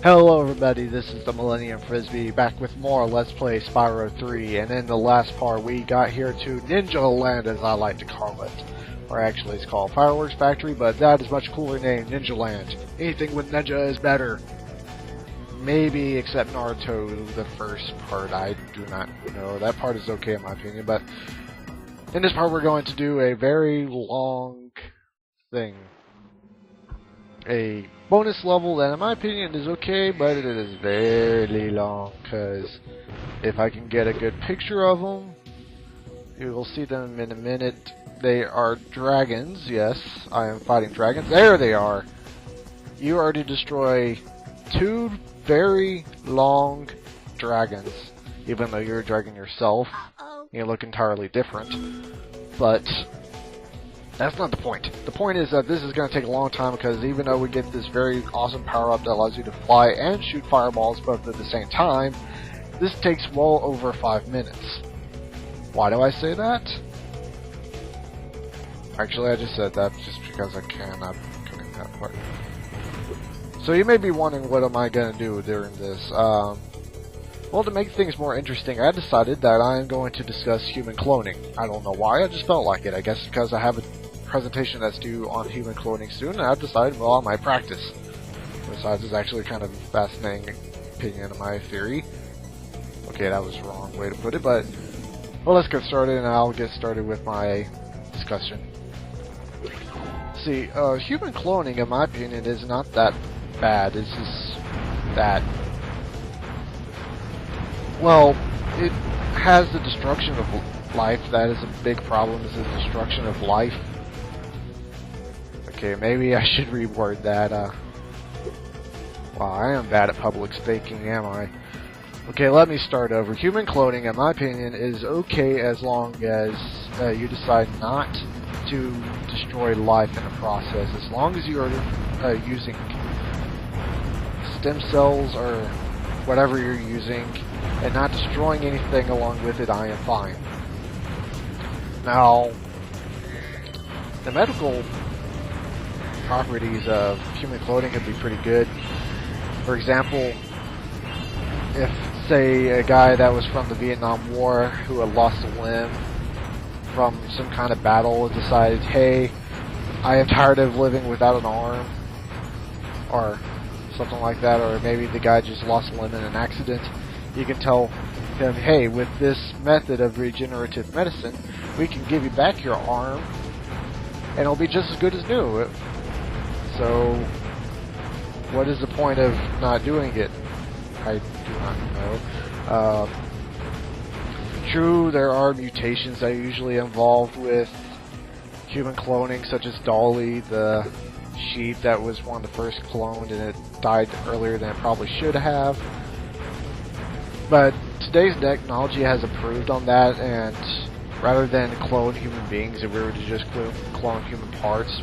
Hello everybody, this is the Millennium Frisbee, back with more Let's Play Spyro 3, and in the last part we got here to Ninja Land, as I like to call it. Or actually it's called Fireworks Factory, but that is much cooler name, Ninja Land. Anything with ninja is better. Maybe except Naruto, the first part, I do not know. That part is okay in my opinion, but in this part we're going to do a very long thing. A bonus level that in my opinion is okay, but it is very long, because if I can get a good picture of them, you will see them in a minute. They are dragons. Yes, I am fighting dragons. There they are. You already destroy two very long dragons, even though you're a dragon yourself. You look entirely different, but that's not the point. The point is that this is going to take a long time, because even though we get this very awesome power-up that allows you to fly and shoot fireballs both at the same time, this takes well over 5 minutes. Why do I say that? Actually, I just said that just because I can. I'm cutting that part. So you may be wondering, what am I going to do during this? Well, to make things more interesting, I decided that I am going to discuss human cloning. I don't know why, I just felt like it. I guess because I have a presentation that's due on human cloning soon, and I've decided, well, I might practice. Besides, it's actually kind of a fascinating opinion of my theory. Okay, that was the wrong way to put it, but well, let's get started, and I'll get started with my discussion. See, human cloning, in my opinion, is not that bad. It's just that, well, it has the destruction of life. That is a big problem, is the destruction of life. Okay, maybe I should reword that. Wow, I am bad at public speaking, am I? Okay, let me start over. Human cloning, in my opinion, is okay as long as you decide not to destroy life in the process. As long as you are using stem cells or whatever you're using and not destroying anything along with it, I am fine. Now, the medical properties of human cloning can be pretty good. For example, if, say, a guy that was from the Vietnam War who had lost a limb from some kind of battle decided, hey, I am tired of living without an arm, or something like that, or maybe the guy just lost a limb in an accident, you can tell him, hey, with this method of regenerative medicine, we can give you back your arm, and it'll be just as good as new. So, what is the point of not doing it? I do not know. True, there are mutations that are usually involved with human cloning, such as Dolly, the sheep that was one of the first cloned, and it died earlier than it probably should have. But today's technology has improved on that, and rather than clone human beings, if we were to just clone human parts,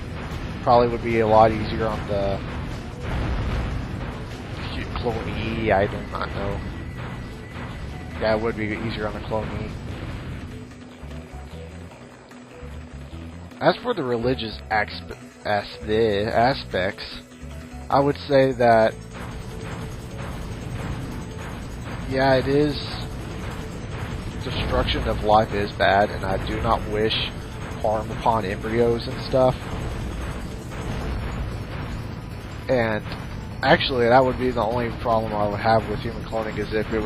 probably would be a lot easier on the clonee. I do not know. Yeah, it would be easier on the clonee. As for the religious aspects, I would say that, yeah, it is, destruction of life is bad, and I do not wish harm upon embryos and stuff. And actually, that would be the only problem I would have with human cloning, is if it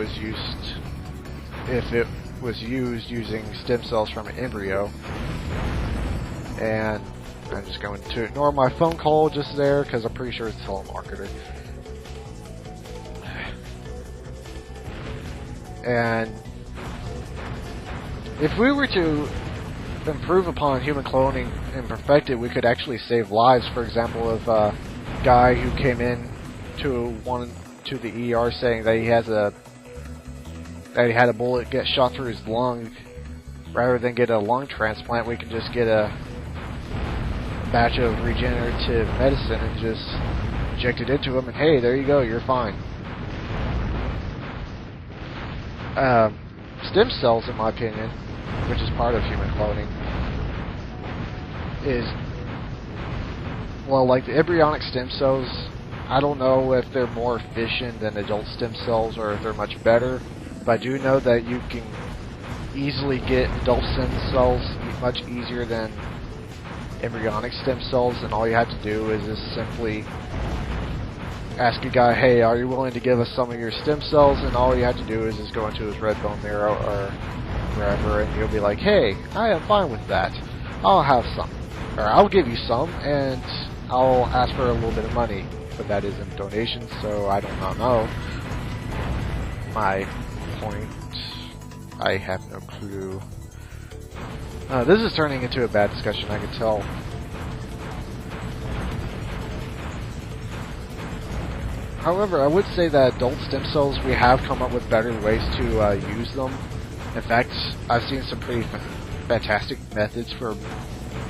was used using stem cells from an embryo. And I'm just going to ignore my phone call just there, because I'm pretty sure it's a telemarketer. And if we were to improve upon human cloning and perfect it, we could actually save lives. For example, if a guy who came in to the ER saying that he had a bullet get shot through his lung, rather than get a lung transplant, we can just get a batch of regenerative medicine and just inject it into him, and hey, there you go, you're fine. Stem cells, in my opinion, which is part of human cloning, is, well, like the embryonic stem cells I don't know if they're more efficient than adult stem cells or if they're much better, but I do know that you can easily get adult stem cells much easier than embryonic stem cells, and all you have to do is just simply ask a guy, hey, are you willing to give us some of your stem cells? And all you have to do is just go into his red bone marrow or wherever, and you'll be like, hey, I am fine with that. I'll have some. Or I'll give you some, and I'll ask for a little bit of money. But that is in donations, so I do not know. My point, I have no clue. This is turning into a bad discussion, I can tell. However, I would say that adult stem cells, we have come up with better ways to use them. In fact, I've seen some pretty fantastic methods for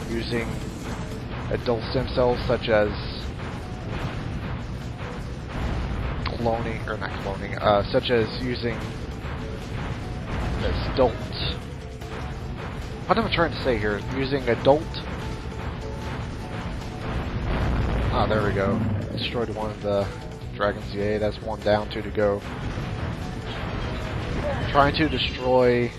using adult stem cells, such as cloning, or not cloning, such as using adult... What am I trying to say here? Using adult... Ah, there we go. Destroyed one of the dragons. Yay, that's one down, two to go. Trying to destroy...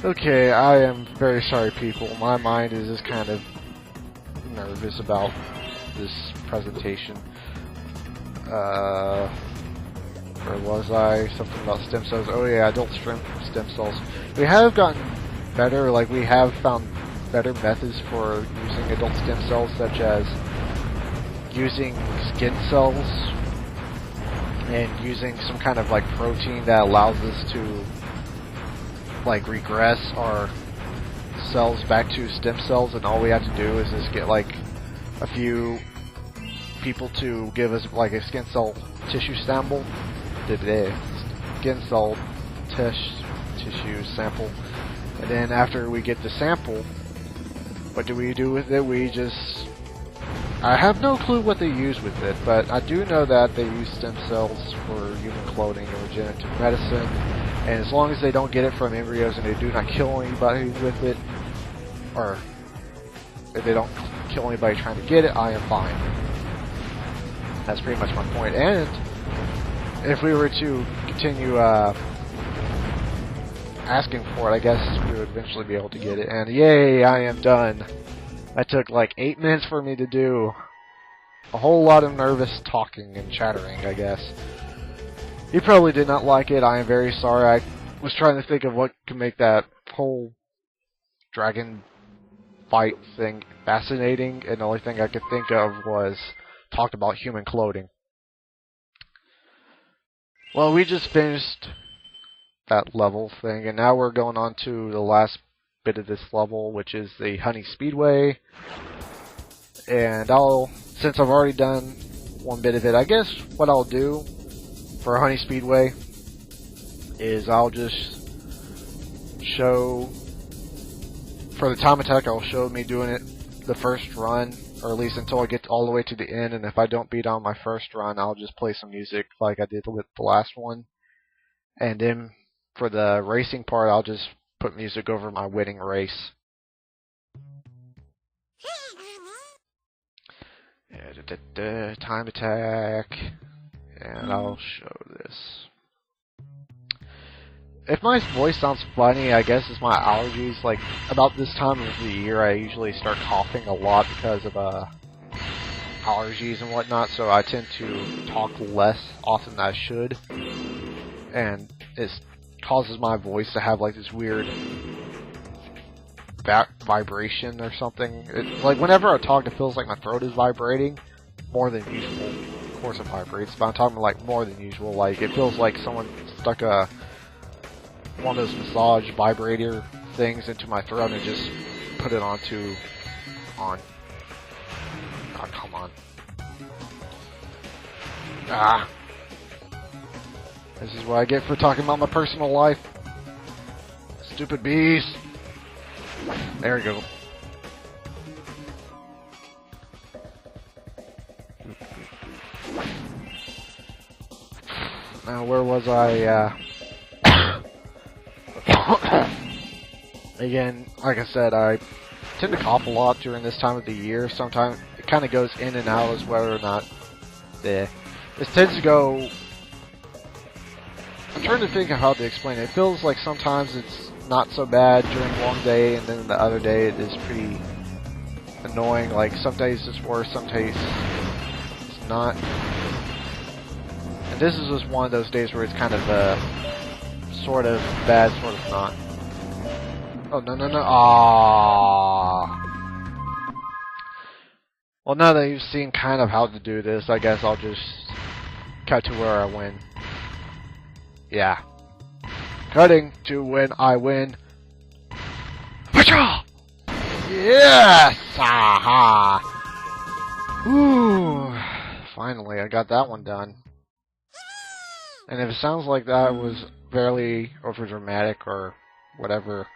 Okay, I am very sorry, people. My mind is just kind of nervous about this presentation. Where was I? Something about stem cells. Oh yeah, adult stem cells. We have gotten better, like we have found better methods for using adult stem cells, such as using skin cells and using some kind of like protein that allows us to like regress our cells back to stem cells, and all we have to do is just get like a few people to give us like a skin cell tissue sample. Skin cell tissue sample, and then after we get the sample, what do we do with it? We just... I have no clue what they use with it, but I do know that they use stem cells for human cloning and regenerative medicine, and as long as they don't get it from embryos and they do not kill anybody with it, or if they don't kill anybody trying to get it, I am fine. That's pretty much my point. And if we were to continue asking for it, I guess we would eventually be able to get it. And yay, I am done. That took like 8 minutes for me to do. A whole lot of nervous talking and chattering, I guess. You probably did not like it. I am very sorry. I was trying to think of what could make that whole dragon fight thing fascinating, and the only thing I could think of was talked about human cloning. Well, we just finished that level thing, and now we're going on to the last bit of this level, which is the honey speedway. And since I've already done one bit of it, I guess what I'll do for honey speedway is I'll just show, for the time attack, I'll show me doing it the first run, or at least until I get all the way to the end, and if I don't beat on my first run, I'll just play some music like I did with the last one. And then for the racing part, I'll just put music over my winning race. Time attack, and I'll show this. If my voice sounds funny, I guess it's my allergies. Like, about this time of the year, I usually start coughing a lot because of allergies and whatnot, so I tend to talk less often than I should, and it causes my voice to have like this weird vibration or something. It's like whenever I talk, it feels like my throat is vibrating more than usual. Of course it vibrates, but I'm talking like more than usual. Like, it feels like someone stuck one of those massage vibrator things into my throat and just put it on. Oh, come on. This is what I get for talking about my personal life. Stupid bees. There we go. Now, where was I? Again, like I said, I tend to cough a lot during this time of the year. Sometimes it kind of goes in and out as whether or not this tends to go. I'm trying to think of how to explain it. It feels like sometimes it's not so bad during one day, and then the other day it is pretty annoying. Like some days it's worse, some days it's not. And this is just one of those days where it's kind of sort of bad, sort of not. Oh no no no! Ah. Well, now that you've seen kind of how to do this, I guess I'll just cut to where I win. Yeah. Cutting to when I win. Yes! Aha! Woo! Finally, I got that one done. And if it sounds like that was fairly overdramatic or whatever,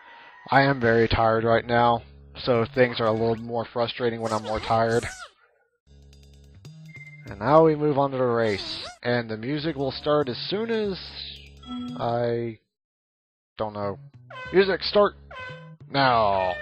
I am very tired right now, so things are a little more frustrating when I'm more tired. And now we move on to the race, and the music will start as soon as I don't know. Music start now.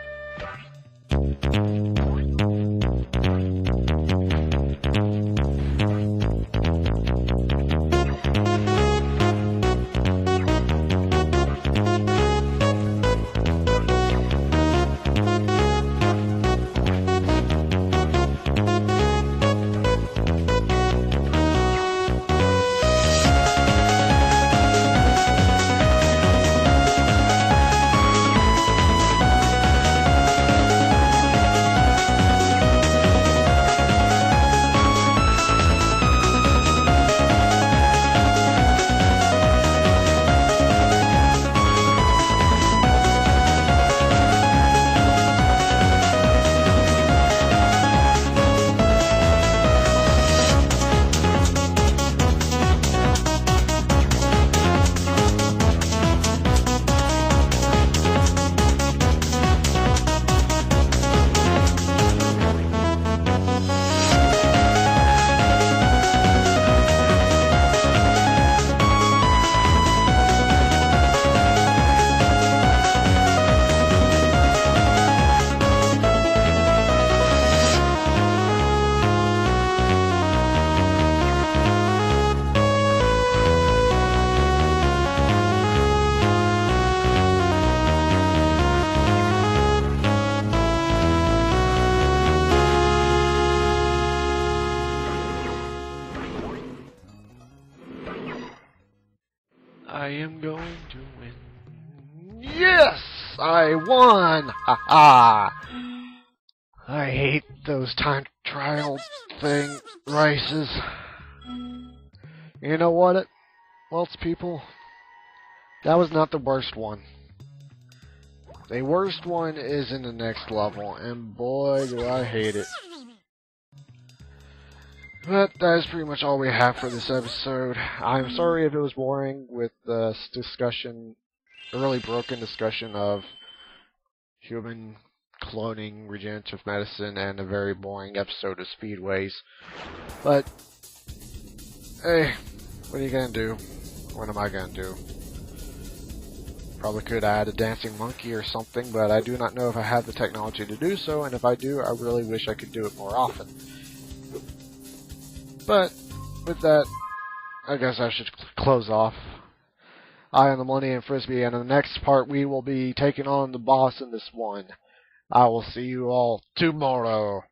I am going to win. Yes! I won! Ha ha! I hate those time trial thing races. You know what, people? That was not the worst one. The worst one is in the next level, and boy, do I hate it. But that is pretty much all we have for this episode. I'm sorry if it was boring with the discussion, a really broken discussion of human cloning, regenerative medicine, and a very boring episode of Speedways. But, hey, what are you gonna do? What am I gonna do? Probably could add a dancing monkey or something, but I do not know if I have the technology to do so, and if I do, I really wish I could do it more often. But, with that, I guess I should close off. I am the Millennium Frisbee, and in the next part we will be taking on the boss in this one. I will see you all tomorrow.